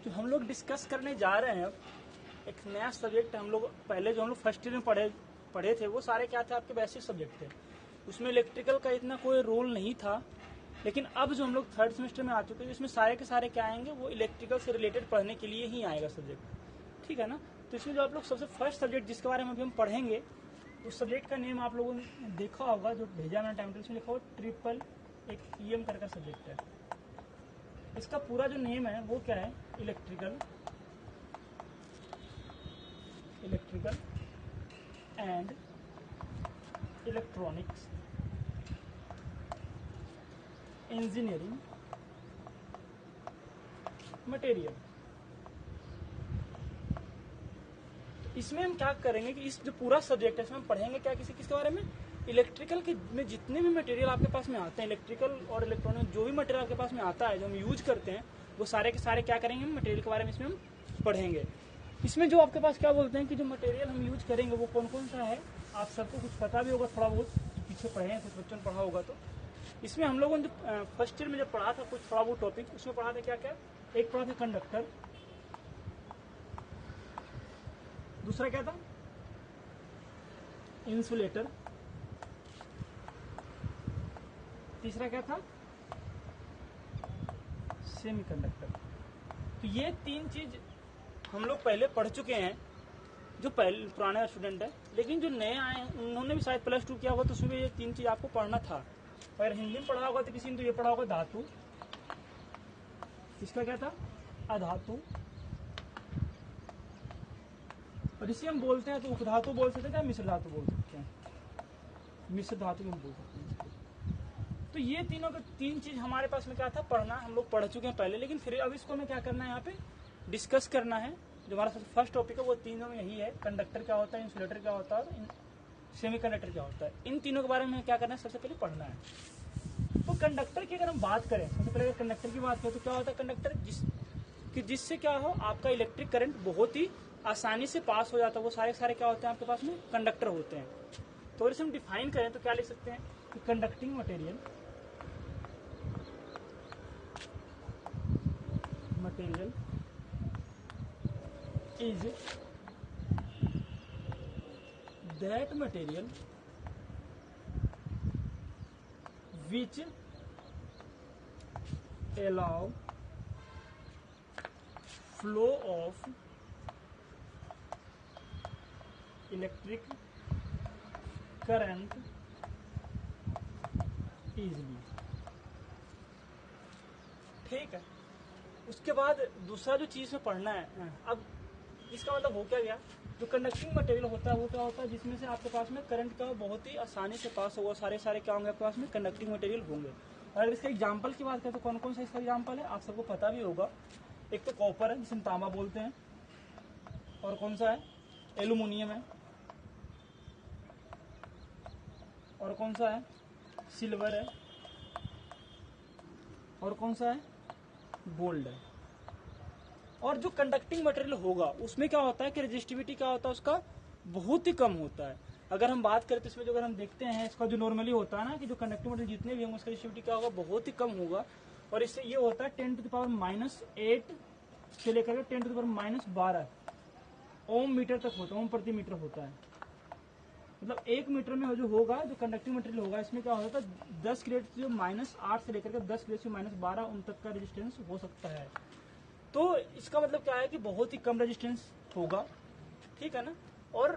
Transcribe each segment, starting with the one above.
जो हम लोग डिस्कस करने जा रहे हैं अब एक नया सब्जेक्ट हम लोग पहले जो हम लोग फर्स्ट ईयर में पढ़े थे वो सारे क्या थे आपके बेसिक सब्जेक्ट थे। उसमें इलेक्ट्रिकल का इतना कोई रोल नहीं था, लेकिन अब जो हम लोग थर्ड सेमेस्टर में आ चुके हैं इसमें सारे के सारे क्या आएंगे, वो इलेक्ट्रिकल से रिलेटेड पढ़ने के लिए ही आएगा सब्जेक्ट, ठीक है ना। तो इसमें जो आप लोग सबसे फर्स्ट सब्जेक्ट जिसके बारे में अभी हम पढ़ेंगे उस सब्जेक्ट का नेम आप लोगों ने देखा होगा, जो भेजा मैंने टाइम टेबल में लिखा हुआ ट्रिपल एक EM करके सब्जेक्ट है। इसका पूरा जो नेम है वो क्या है, electrical and electronics engineering material. इसमें हम क्या करेंगे कि इस जो पूरा सब्जेक्ट है इसमें हम पढ़ेंगे क्या, किसके बारे में, इलेक्ट्रिकल के में जितने भी मटेरियल आपके पास में आते हैं, इलेक्ट्रिकल और इलेक्ट्रॉनिक जो भी मटेरियल आपके पास में आता है जो हम यूज करते हैं वो सारे के सारे क्या करेंगे, हम मटेरियल के बारे में इसमें हम पढ़ेंगे। इसमें जो आपके पास क्या बोलते हैं कि जो मटेरियल हम यूज करेंगे वो कौन कौन सा है, आप सबको कुछ पता भी होगा थोड़ा बहुत, पीछे पढ़े हैं कुछ बच्चों ने पढ़ा होगा। तो इसमें हम लोगों ने जो फर्स्ट ईयर में जब पढ़ा था कुछ थोड़ा बहुत टॉपिक, उसमें पढ़ा था क्या क्या, एक पढ़ा था कंडक्टर, दूसरा क्या था इंसुलेटर, तीसरा क्या था सेमीकंडक्टर। तो ये तीन चीज हम लोग पहले पढ़ चुके हैं जो पहले पुराने स्टूडेंट है, लेकिन जो नए आए हैं उन्होंने भी शायद +2 किया होगा तो उसमें ये तीन चीज आपको पढ़ना था। अगर हिंदी में पढ़ा होगा तो किसी ने तो ये पढ़ा होगा धातु, इसका क्या था अधातु, और इसे हम बोलते हैं तो उपधातु बोल सकते हैं या मिश्र धातु बोल सकते हैं, मिश्र धातु हम बोल सकते हैं। तो ये तीनों का तीन चीज हमारे पास में क्या था पढ़ना, हम लोग पढ़ चुके हैं पहले, लेकिन फिर अब इसको हमें क्या करना है, यहाँ पे डिस्कस करना है। जो हमारा सबसे फर्स्ट टॉपिक है वो तीनों में यही है, कंडक्टर क्या होता है, इंसुलेटर क्या होता है, सेमीकंडक्टर क्या होता है। इन तीनों के बारे में क्या करना है, सबसे पहले पढ़ना है। तो कंडक्टर की अगर हम बात करें, सबसे पहले अगर कंडक्टर की बात करें तो क्या होता है कंडक्टर, जिससे क्या हो आपका इलेक्ट्रिक करंट बहुत ही आसानी से पास हो जाता है, वो सारे सारे क्या होते हैं आपके पास में कंडक्टर होते हैं। तो इसे हम डिफाइन करें तो क्या लिख सकते हैं कि conducting material is that material which allow flow of electric current easily। ठीक है, उसके बाद दूसरा जो चीज में पढ़ना है, अब इसका मतलब हो क्या गया, जो कंडक्टिंग मटेरियल होता है वो क्या होता है जिसमें से आपके पास में करंट का बहुत ही आसानी से पास होगा, सारे सारे क्या होंगे आपके पास में कंडक्टिंग मटेरियल होंगे। और अगर इसका एग्जांपल की बात करें तो कौन कौन सा इसका एग्जांपल है, आप सबको पता भी होगा। एक तो कॉपर है जिसे हम तांबा बोलते हैं, और कौन सा है एल्यूमिनियम है, और कौन सा है सिल्वर है, और कौन सा है गोल्ड है। और जो कंडक्टिंग मटेरियल होगा उसमें क्या होता है कि रेजिस्टिविटी क्या होता है उसका बहुत ही कम होता है। अगर हम बात करें तो इसमें जो अगर हम देखते हैं इसका जो नॉर्मली होता है ना कि जो कंडक्टिंग मटेरियल जितने भी होंगे उसका रेजिस्टिविटी क्या होगा बहुत ही कम होगा, और इससे ये होता है 10⁻⁸ से लेकर के 10⁻⁻12 ओम मीटर तक होता है, ओम प्रति मीटर होता है। मतलब 1 मीटर में जो होगा जो कंडक्टिंग मटेरियल होगा इसमें क्या होता है 10 ग्रेड से -8 से लेकर के 10 ग्रेड से -12 ओम तक का रेजिस्टेंस हो सकता है। तो इसका मतलब क्या है कि बहुत ही कम रेजिस्टेंस होगा, ठीक है ना, और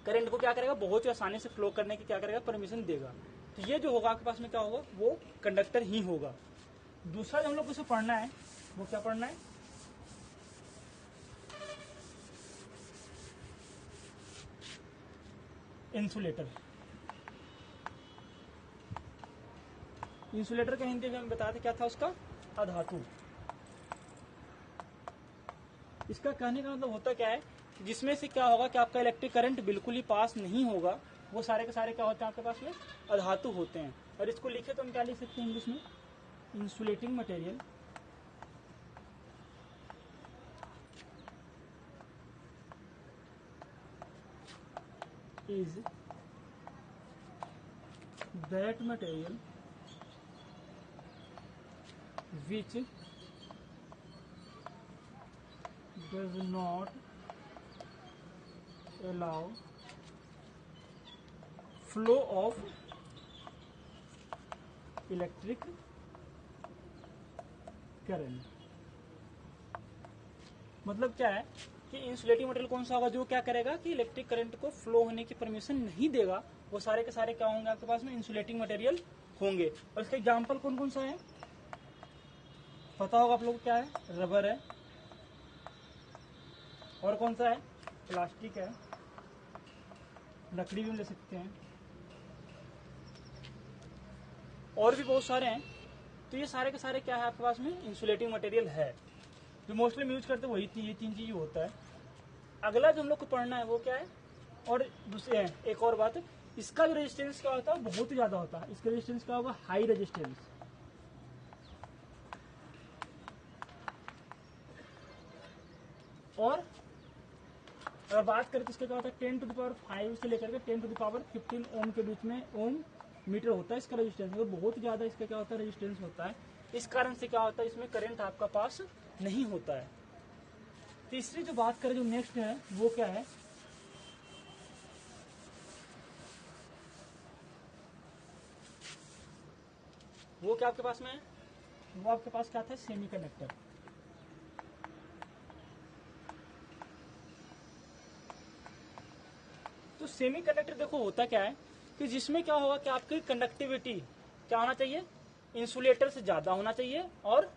करंट को क्या करेगा बहुत ही आसानी से फ्लो करने की क्या करेगा परमिशन देगा। तो ये जो होगा आपके पास में क्या होगा वो कंडक्टर ही होगा। दूसरा जो हम लोग को पढ़ना है वो क्या पढ़ना है, इंसुलेटर। इंसुलेटर का हिंदी में हम बताते क्या था उसका अधातु। इसका कहने का मतलब होता क्या है, जिसमें से क्या होगा कि आपका इलेक्ट्रिक करंट बिल्कुल ही पास नहीं होगा, वो सारे के सारे क्या होते हैं आपके पास में अधातु होते हैं। और इसको लिखे तो हम क्या लिख सकते हैं इंग्लिश में, insulating material is that material which does not allow flow of electric current. मतलब क्या है कि इंसुलेटिंग मटेरियल कौन सा होगा जो क्या करेगा कि इलेक्ट्रिक करंट को फ्लो होने की परमिशन नहीं देगा, वो सारे के सारे क्या होंगे आपके पास में इंसुलेटिंग मटेरियल होंगे। और इसका एग्जांपल कौन कौन सा है पता होगा आप लोगों को, क्या है, रबर है, और कौन सा है, प्लास्टिक है, लकड़ी भी हम ले सकते हैं, और भी बहुत सारे हैं। तो ये सारे के सारे क्या है आपके पास में इंसुलेटिंग मटेरियल है। जो मोस्टली हम यूज करते हैं वही ये तीन चीज होता है। अगला जो हम लोग को पढ़ना है वो क्या है, और दूसरे है एक और बात, इसका जो रेजिस्टेंस क्या होता है बहुत ही ज्यादा होता है। इसका रेजिस्टेंस क्या होगा, हाई रेजिस्टेंस। और अगर बात करें तो इसका क्या होता है 10⁵ से लेकर के 10⁻15 ओम के बीच में ओम मीटर होता है इसका रेजिस्टेंस। तो बहुत ज्यादा इसका क्या होता है रेजिस्टेंस होता है। इस कारण से क्या होता है इसमें करंट आपका पास नहीं होता है। तीसरी जो बात करें जो नेक्स्ट है वो क्या है, वो क्या आपके पास में है, वो आपके पास क्या था, सेमीकंडक्टर। तो सेमीकंडक्टर देखो होता क्या है कि जिसमें क्या होगा कि आपकी कंडक्टिविटी क्या होना चाहिए, इंसुलेटर से ज्यादा होना चाहिए और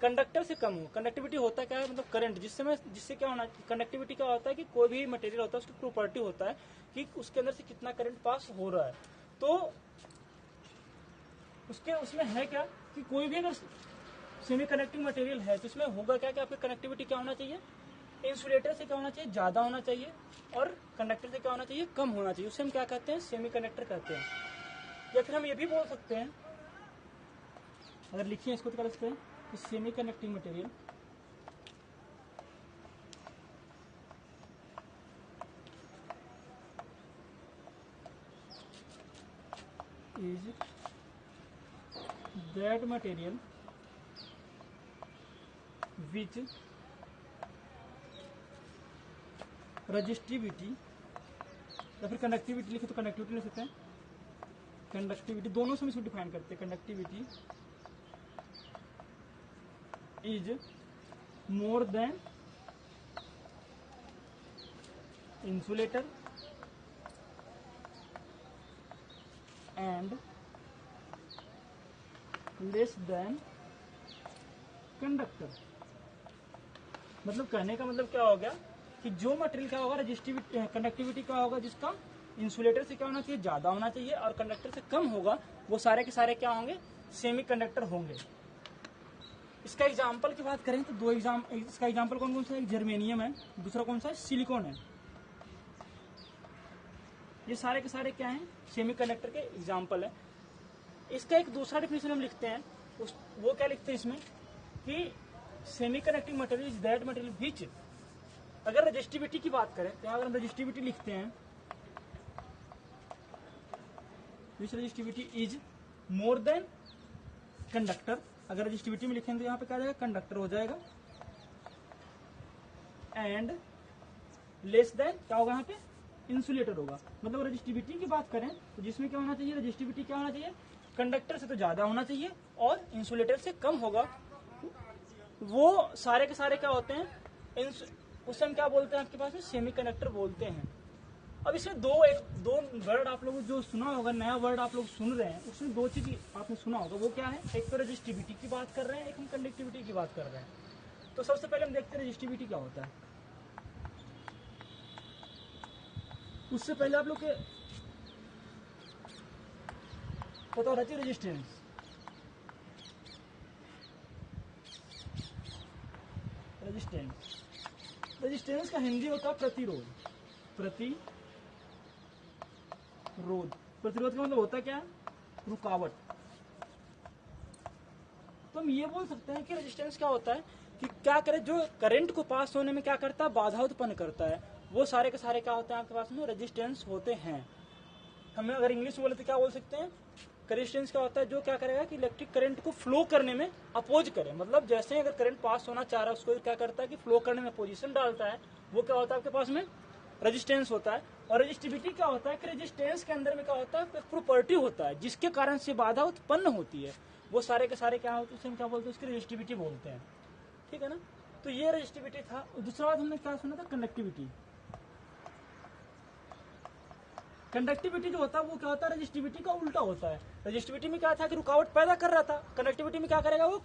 कंडक्टर से कम हो। कंडक्टिविटी होता क्या है, मतलब करंट, जिससे क्या होना, कंडक्टिविटी क्या होता है कि कोई भी मटेरियल होता है उसकी प्रॉपर्टी होता है कि उसके अंदर से कितना करंट पास हो रहा है। तो उसमें है क्या कि कोई भी अगर सेमी कंडक्टिंग मटेरियल है तो इसमें होगा क्या कि आपकी कनेक्टिविटी क्या होना चाहिए, इंसुलेटर से क्या होना चाहिए, ज्यादा होना चाहिए, और कंडक्टर से क्या होना चाहिए, कम होना चाहिए। उसे हम क्या कहते हैं, सेमी कंडक्टर कहते हैं। या फिर हम ये भी बोल सकते हैं, अगर लिखिए इसको तो कर सकते हैं कि semi conducting material is that material which resistivity, या फिर कंडक्टिविटी लिखे तो कंडक्टिविटी ले सकते हैं, कंडक्टिविटी दोनों से हम इसको डिफाइन करते हैं। Conductivity is more then insulator and less than conductor. मतलब कहने का मतलब क्या हो गया कि जो मटेरियल क्या होगा रजिस्टिविटी कंडक्टिविटी क्या होगा जिसका इंसुलेटर से क्या होना चाहिए, ज्यादा होना चाहिए, और कंडक्टर से कम होगा, वो सारे के सारे क्या होंगे, सेमी कंडक्टर होंगे। इसका एग्जाम्पल की बात करें तो इसका एग्जाम्पल कौन कौन सा है, एक जर्मेनियम है, दूसरा कौन सा है, सिलिकॉन है। ये सारे के सारे क्या हैं, सेमी कंडक्टर के एग्जाम्पल है। इसका एक दूसरा डिफिनेशन हम लिखते हैं, वो क्या लिखते हैं इसमें कि semi conducting material is that material which, अगर रजिस्टिविटी की बात करें तो अगर हम रजिस्टिविटी लिखते हैं, which resistivity is more than conductor. अगर रजिस्टिविटी में लिखेंगे तो यहाँ पे क्या जाएगा, कंडक्टर हो जाएगा, एंड लेस देन क्या होगा, यहाँ पे इंसुलेटर होगा। मतलब रजिस्टिविटी की बात करें तो जिसमें क्या होना चाहिए, रजिस्टिविटी क्या होना चाहिए, कंडक्टर से तो ज्यादा होना चाहिए और इंसुलेटर से कम होगा। वो सारे के सारे क्या होते हैं, उसे हम क्या बोलते हैं आपके पास में, सेमी कंडक्टर बोलते हैं। अब इसमें दो वर्ड आप लोग जो सुना होगा, नया वर्ड आप लोग सुन रहे हैं, उसमें दो चीज आपने सुना होगा, वो क्या है, एक तो रजिस्टिविटी की बात कर रहे हैं, एक हम कंडक्टिविटी की बात कर रहे हैं। तो सबसे पहले हम देखते हैं रजिस्टिविटी क्या होता है। उससे पहले आप लोग के पता होना चाहिए रेजिस्टेंस। रेजिस्टेंस का हिंदी होता है प्रतिरोध। प्रतिरोध का मतलब होता है क्या, रुकावट। तो हम ये बोल सकते हैं कि रेजिस्टेंस क्या होता है कि क्या करे, जो करंट को पास होने में क्या करता है, बाधा उत्पन्न करता है, वो सारे के सारे क्या होते हैं आपके पास में, रेजिस्टेंस होते हैं। हमें अगर इंग्लिश में बोले तो क्या बोल सकते हैं, रेजिस्टेंस क्या होता है, जो क्या करेगा कि इलेक्ट्रिक करंट को फ्लो करने में अपोज करे, मतलब जैसे ही अगर करंट पास होना चाह रहा है उसको क्या करता है कि फ्लो करने में अपोजिशन डालता है, वो क्या होता है आपके पास में रेजिस्टेंस होता है। और रेजिस्टिविटी क्या होता है कि रेजिस्टेंस के अंदर में क्या होता है प्रॉपर्टी होता है जिसके कारण से बाधा उत्पन्न होती है, वो सारे के सारे क्या होते हैं, उसे हम क्या बोलते हैं, उसकी रेजिस्टिविटी बोलते हैं, ठीक है ना। तो ये रेजिस्टिविटी था। दूसरा बात हमने क्या सुना था, कंडक्टिविटी। कंडक्टिविटी जो होता है वो क्या होता है, रेजिस्टिविटी का उल्टा होता है। रेजिस्टिविटी में क्या था कि रुकावट पैदा कर रहा था, कंडक्टिविटी में क्या करेगा, वो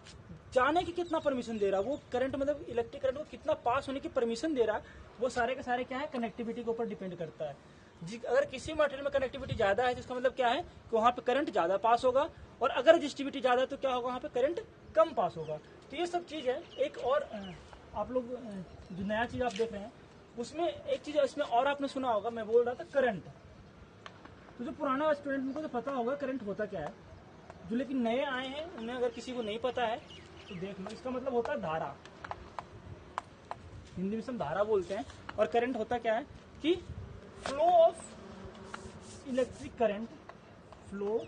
जाने की कितना परमिशन दे रहा है, वो करंट मतलब इलेक्ट्रिक करंट को कितना पास होने की परमिशन दे रहा है, वो सारे के सारे क्या है, कनेक्टिविटी के ऊपर डिपेंड करता है। अगर किसी मटेरियल में कनेक्टिविटी ज्यादा है तो इसका मतलब क्या है कि वहां पे करंट ज्यादा पास होगा, और अगर रेजिस्टिविटी ज्यादा है तो क्या होगा, वहां पे करंट कम पास होगा। तो ये सब चीज है। एक और आप लोग जो नया चीज आप देख रहे हैं उसमें एक चीज इसमें और आपने सुना होगा, मैं बोल रहा था करंट। तो जो पुराना स्टूडेंट उनको तो पता होगा करंट होता क्या है, जो लेकिन नए आए हैं उन्हें अगर किसी को नहीं पता है तो देख लो। इसका मतलब होता है धारा, हिंदी में हम धारा बोलते हैं। और करंट होता क्या है कि flow of electric current, flow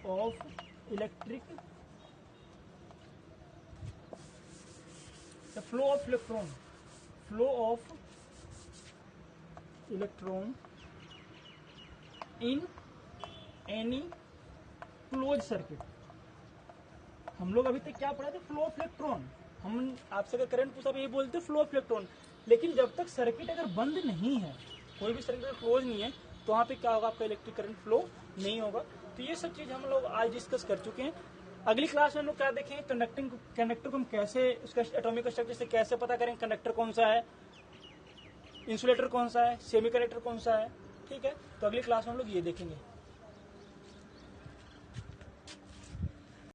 of electric, the flow of electron, flow of electron in any close circuit. हम लोग अभी तक क्या पढ़ा थे, फ्लो ऑफ इलेक्ट्रॉन। हम आपसे अगर करंट पूछा तो यही बोलते हैं फ्लो ऑफ इलेक्ट्रॉन। लेकिन जब तक सर्किट अगर बंद नहीं है, कोई भी सर्किट क्लोज नहीं है, तो वहां पे क्या होगा, आपका इलेक्ट्रिक करंट फ्लो नहीं होगा। तो ये सब चीज हम लोग आज डिस्कस कर चुके हैं। अगली क्लास में हम लोग क्या देखेंगे, कंडक्टर को हम कैसे, उसका एटॉमिक स्ट्रक्चर से कैसे पता करेंगे कंडक्टर कौन सा है, इंसुलेटर कौन सा है, सेमीकंडक्टर कौन सा है, ठीक है। तो अगली क्लास में हम लोग ये देखेंगे।